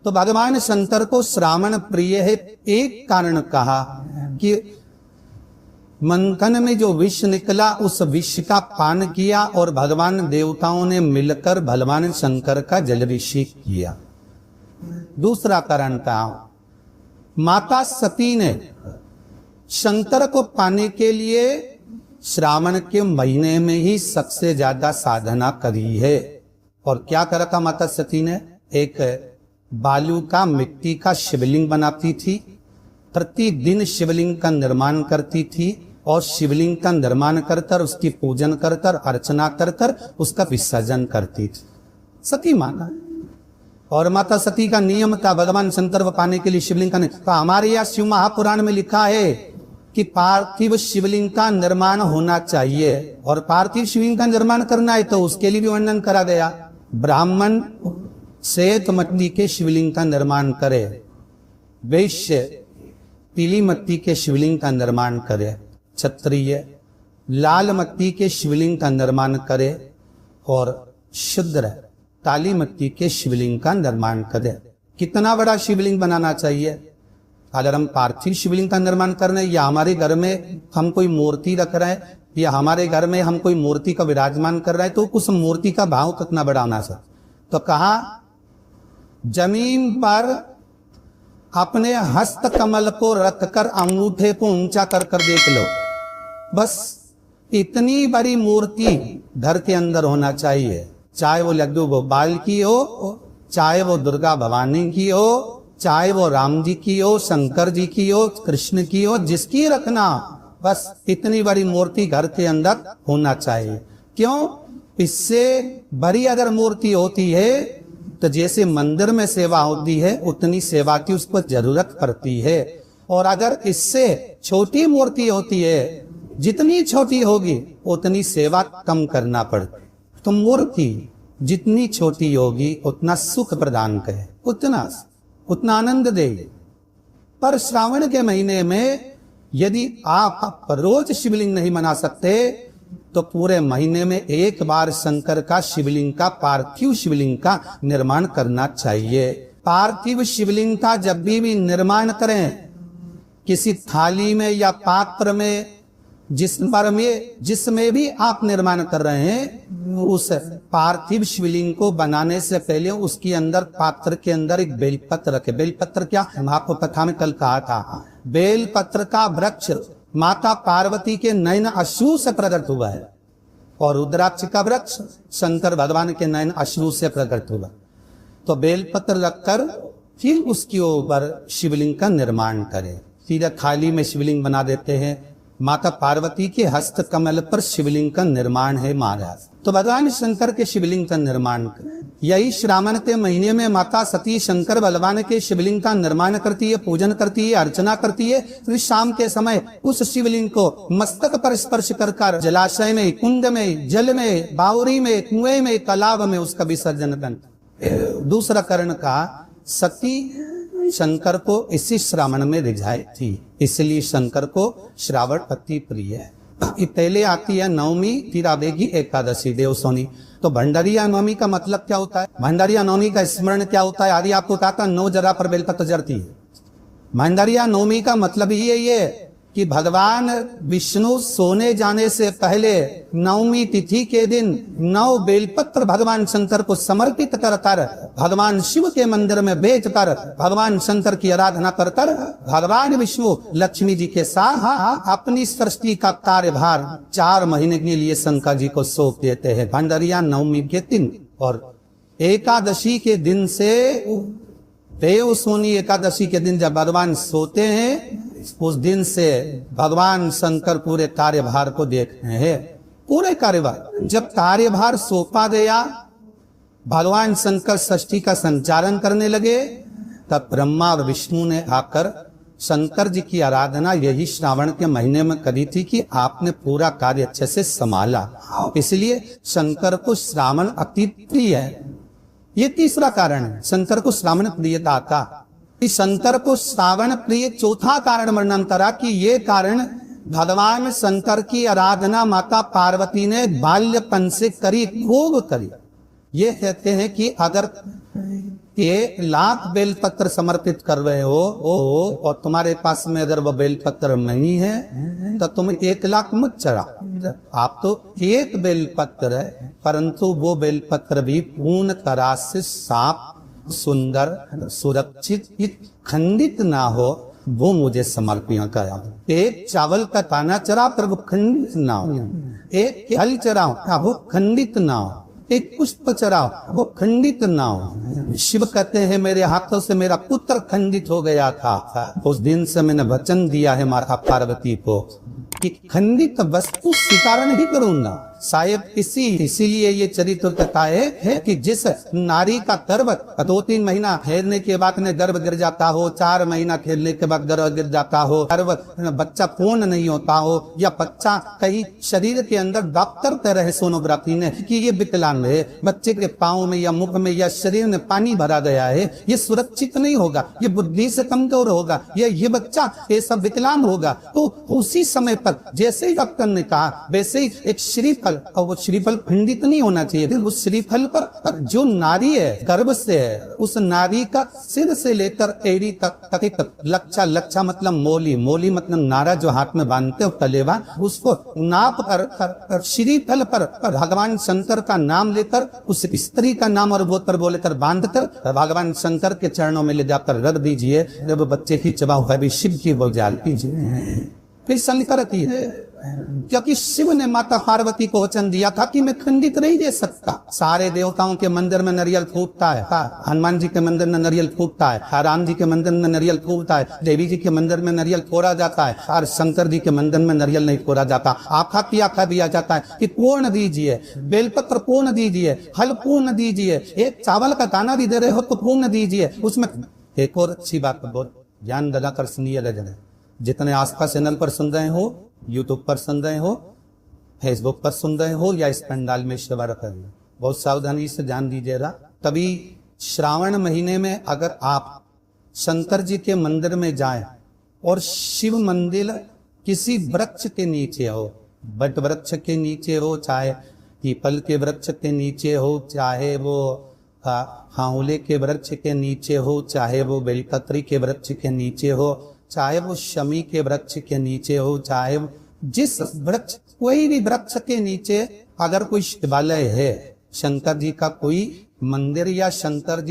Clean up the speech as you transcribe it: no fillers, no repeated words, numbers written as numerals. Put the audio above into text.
तो भगवान शंकर को श्रावण प्रिय है। एक कारण कहा कि मंथन में जो विष निकला उस विष का पान किया और भगवान देवताओं ने मिलकर भगवान शंकर का जलाभिषेक किया। दूसरा कारण था माता सती ने शंकर को पाने के लिए श्रावण के महीने में ही सबसे ज्यादा साधना करी है। और क्या करा था माता सती ने? एक बालू का मिट्टी का शिवलिंग बनाती थी, प्रतिदिन शिवलिंग का निर्माण करती थी और शिवलिंग का निर्माण कर उसकी पूजन कर अर्चना कर उसका विसर्जन करती थी। सती माता और माता सती का नियम था भगवान शंकर को पाने के लिए शिवलिंग का। तो हमारे यहाँ शिव महापुराण में लिखा है कि पार्थिव शिवलिंग का निर्माण होना चाहिए और पार्थिव शिवलिंग का निर्माण करना है तो उसके लिए भी वर्णन करा गया। ब्राह्मण श्वेत मिट्टी के शिवलिंग का निर्माण करे, वैश्य पीली मिट्टी के शिवलिंग का निर्माण करे, क्षत्रिय लाल मिट्टी के शिवलिंग का निर्माण करे और शूद्र काली मिट्टी के शिवलिंग का निर्माण करे। कितना बड़ा शिवलिंग बनाना चाहिए? अगर हम पार्थिव शिवलिंग का निर्माण कर रहे हैं या हमारे घर में हम कोई मूर्ति रख रहे हैं या हमारे घर में हम कोई मूर्ति का विराजमान कर रहे हैं तो उस मूर्ति का भाव कितना बड़ा होना चाहिए? तो कहा जमीन पर अपने हस्त कमल को रखकर अंगूठे को ऊंचा कर देख लो, बस इतनी बड़ी मूर्ति घर के अंदर होना चाहिए। चाहे वो लड्डू गोपाल की हो, चाहे वो दुर्गा भवानी की हो, चाहे वो राम जी की हो, शंकर जी की हो, कृष्ण की हो, जिसकी रखना, बस इतनी बड़ी मूर्ति घर के अंदर होना चाहिए। क्यों? इससे बड़ी अगर मूर्ति होती है तो जैसे मंदिर में सेवा होती है उतनी सेवा की उस पर जरूरत पड़ती है। और अगर इससे छोटी मूर्ति होती है, जितनी छोटी होगी उतनी सेवा कम करना पड़ती। तो मूर्ति जितनी छोटी होगी उतना सुख प्रदान करे, उतना आनंद देगी। पर श्रावण के महीने में यदि आप रोज शिवलिंग नहीं बना सकते तो पूरे महीने में एक बार शंकर का शिवलिंग का पार्थिव शिवलिंग का निर्माण करना चाहिए। पार्थिव शिवलिंग का जब भी निर्माण करें किसी थाली में या पात्र में जिसमें भी आप निर्माण कर रहे हैं, उस पार्थिव शिवलिंग को बनाने से पहले उसके अंदर पात्र के अंदर एक बेलपत्र रखे। बेलपत्र क्या? हम आपको कथा में कल कहा था, बेलपत्र का वृक्ष माता पार्वती के नयन अश्रु से प्रकट हुआ है और रुद्राक्ष का वृक्ष शंकर भगवान के नयन अश्रु से प्रकट हुआ। तो बेलपत्र रखकर फिर उसके ऊपर शिवलिंग का निर्माण करें। सीधा थाली में शिवलिंग बना देते हैं। माता पार्वती के हस्त कमल पर शिवलिंग का निर्माण है महाराज। तो भगवान शंकर के शिवलिंग का निर्माण यही श्रावण के महीने में माता सती शंकर भगवान के शिवलिंग का निर्माण करती है, पूजन करती है, अर्चना करती है। फिर शाम के समय उस शिवलिंग को मस्तक पर स्पर्श कर जलाशय में, कुंड में, जल में, बावरी में, कुएं में, तालाब में उसका विसर्जन करना। दूसरा कारण का सती शंकर को इसी श्रावण में रिझाई थी, इसलिए शंकर को श्रावण अति प्रिय है। पहले आती है नवमी, फिर आवेगी एकादशी देवसोनी। तो भंडारिया नवमी का मतलब क्या होता है? भंडारिया नवमी का स्मरण क्या होता है? आदि आपको कहा था 9 जगह पर बेलपत्र जरती है। भंडारिया नवमी का मतलब ही ये कि भगवान विष्णु सोने जाने से पहले नवमी तिथि के दिन 9 बेलपत्र भगवान शंकर को समर्पित कर भगवान शिव के मंदिर में बेचकर भगवान शंकर की आराधना कर भगवान विष्णु लक्ष्मी जी के साथ अपनी सृष्टि का कार्यभार 4 महीने के लिए शंकर जी को सौंप देते हैं भंडारिया नवमी के दिन। और एकादशी के दिन से देवसोनी एकादशी के दिन जब भगवान सोते हैं उस दिन से भगवान शंकर पूरे कार्यभार को देख रहे हैं। पूरे कार्यभार जब कार्यभार सौंपा गया, भगवान शंकर सृष्टि का संचालन करने लगे, तब ब्रह्मा और विष्णु ने आकर शंकर जी की आराधना यही श्रावण के महीने में करी थी कि आपने पूरा कार्य अच्छे से संभाला, इसलिए शंकर को श्रावण अति प्रिय है। ये तीसरा कारण है शंकर को श्रावण प्रियता का। शंकर को श्रावण प्रिय चौथा कारण वर्णन करा कि ये कारण भगवान शंकर की आराधना माता पार्वती ने बाल्यपन से करी, खूब करी। ये कहते हैं कि अगर 1,00,000 बेलपत्र समर्पित कर रहे हो और तुम्हारे पास में अगर वो बेलपत्र नहीं है तो तुम 1,00,000 मत चढ़ाओ। आप तो एक बेलपत्र है, परंतु वो बेलपत्र भी पूर्ण तरह से साफ, सुंदर, सुरक्षित, खंडित ना हो, वो मुझे समर्पित करा। एक चावल का दाना चढ़ाओ पर वो खंडित ना हो, एक फल चढ़ाओ वो खंडित ना हो, एक पुष्प चढ़ाओ वो खंडित ना हो। शिव कहते हैं मेरे हाथों से मेरा पुत्र खंडित हो गया था, उस दिन से मैंने वचन दिया है माता पार्वती को कि खंडित वस्तु स्वीकार नहीं करूंगा। शायद इसीलिए ये चरित्र बताए है कि जिस नारी का गर्भ 2-3 महीना खेलने के बाद में गर्भ गिर जाता हो, 4 महीना खेलने के बाद गर्भ गिर जाता हो, गर्भ बच्चा पूर्ण नहीं होता हो, या बच्चा कहीं शरीर के अंदर डॉक्टर कह रहे सोनोग्राफी ने कि ये विकलांग है, बच्चे के पाँव में या मुख में या शरीर में पानी भरा गया है, ये सुरक्षित नहीं होगा, ये बुद्धि से कमजोर होगा, ये बच्चा ये सब विकलांग होगा। तो उसी समय पर जैसे ही डॉक्टर ने कहा वैसे ही एक श्रीफल, और वो श्रीफल खंडित नहीं होना चाहिए, उस श्रीफल पर जो नारी है गर्भ से है, उस नारी का सिर से लेकर एड़ी तक एक लच्छा मतलब मोली मतलब नारा जो हाथ में बांधते हो तलेवा, उसको नाप कर श्रीफल पर भगवान शंकर का नाम लेकर उस स्त्री का नाम और वो पर बोलेकर बांध कर भगवान शंकर के चरणों में ले जाकर रख दीजिए। जब बच्चे की चबा हुआ भी शिव की बोझाल कीजिए, फिर संकरती है, क्योंकि शिव ने माता पार्वती को वचन दिया था कि मैं खंडित नहीं दे सकता। सारे देवताओं के मंदिर में नारियल फूटता है, हनुमान जी के मंदिर में नारियल फूटता है, राम जी के मंदिर में नारियल फूटता है, देवी जी के मंदिर में नारियल फोड़ा जाता है, और शंकर जी के मंदिर में नारियल नहीं फोड़ा जाता। आखा दिया जाता है कि पूर्ण दीजिए, बेलपत्र पूर्ण दीजिए, फल पूर्ण दीजिए, एक चावल का दाना भी दे रहे हो तो पूर्ण दीजिए। उसमें एक और अच्छी बात बहुत ध्यान देना कर सुनिए लगन, जितने आस्था चैनल पर सुन रहे हो, यूट्यूब पर सुन रहे हो, फेसबुक पर सुन रहे हो, या इस पंडाल में सेवा कर रहे हो, बहुत सावधानी से ध्यान दीजिएगा। तभी श्रावण महीने में अगर आप शंकर जी के मंदिर में जाएं और शिव मंदिर किसी वृक्ष के नीचे हो, बट वृक्ष के नीचे हो, चाहे पीपल के वृक्ष के नीचे हो, चाहे वो हाउले के वृक्ष के नीचे हो, चाहे वो बेलपत्री के वृक्ष के नीचे हो, चाहे वो शमी के वृक्ष के नीचे हो, चाहे जिस वृक्ष कोई भी वृक्ष के नीचे अगर कोई शिवालय है, शंकर जी का कोई मंदिर या शंकर जी